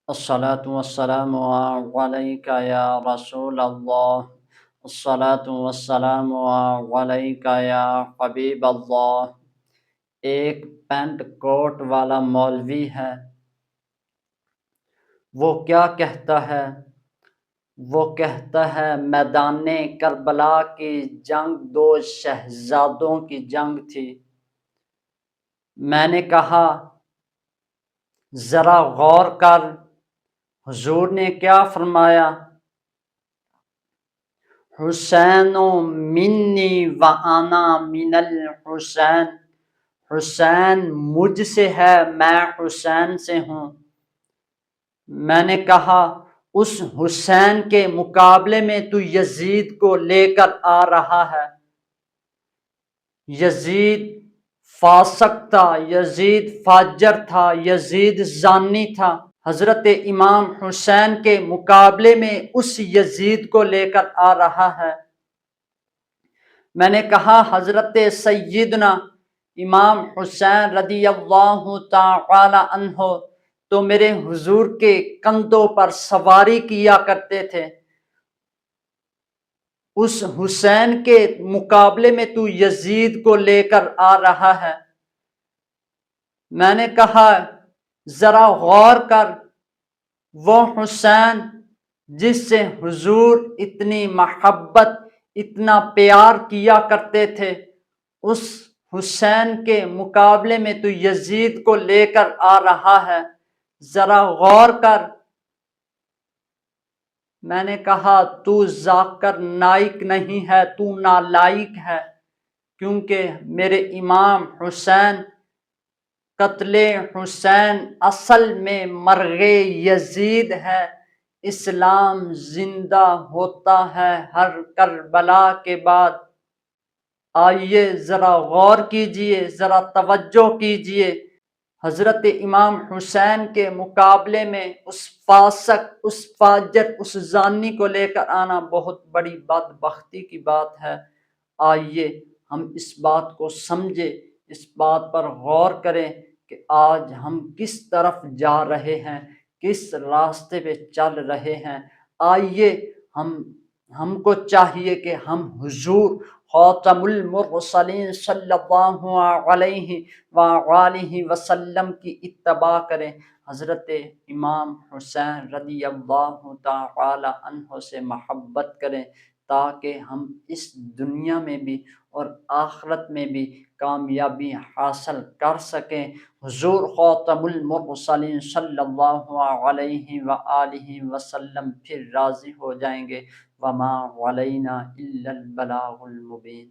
الصلاة والسلام عليك يا رسول الله. الصلاة والسلام عليك يا حبیب اللہ. ایک پینٹ کوٹ والا مولوی ہے. وہ کیا کہتا ہے؟ وہ کہتا ہے میدان کربلا کی جنگ دو شہزادوں کی جنگ تھی. میں نے کہا ذرا غور کر، حضور نے کیا فرمایا؟ حسین منی وانا من الحسین. حسین مجھ سے ہے، میں حسین سے ہوں. میں نے کہا اس حسین کے مقابلے میں تو یزید کو لے کر آ رہا ہے. یزید فاسق تھا، یزید فاجر تھا، یزید زانی تھا. حضرت امام حسین کے مقابلے میں اس یزید کو لے کر آ رہا ہے. میں نے کہا حضرت سیدنا امام حسین رضی اللہ تعالی عنہ تو میرے حضور کے کندھوں پر سواری کیا کرتے تھے. اس حسین کے مقابلے میں تو یزید کو لے کر آ رہا ہے. میں نے کہا ذرا غور کر، وہ حسین جس سے حضور اتنی محبت، اتنا پیار کیا کرتے تھے، اس حسین کے مقابلے میں تو یزید کو لے کر آ رہا ہے. ذرا غور کر. میں نے کہا تو ذاکر نائک نہیں ہے، تو نالائق ہے، کیونکہ میرے امام حسین، قتل حسین اصل میں مرغ یزید ہے. اسلام زندہ ہوتا ہے ہر کربلا کے بعد. آئیے ذرا غور کیجئے، ذرا توجہ کیجئے. حضرت امام حسین کے مقابلے میں اس فاسق، اس فاجر، اس زانی کو لے کر آنا بہت بڑی بدبختی کی بات ہے. آئیے ہم اس بات کو سمجھے، اس بات پر غور کریں کہ آج ہم کس طرف جا رہے ہیں، کس راستے پہ چل رہے ہیں. آئیے ہم کو چاہیے کہ ہم حضور خاتم المرسلین صلی اللہ علیہ وآلہ وسلم کی اتباع کریں. حضرت امام حسین رضی اللہ تعالی عنہ سے محبت کریں تاکہ ہم اس دنیا میں بھی اور آخرت میں بھی کامیابی حاصل کر سکیں. حضور خاتم المرسلین صلی اللہ علیہ وآلہ وسلم پھر راضی ہو جائیں گے. وما علینا الا البلاغ المبین.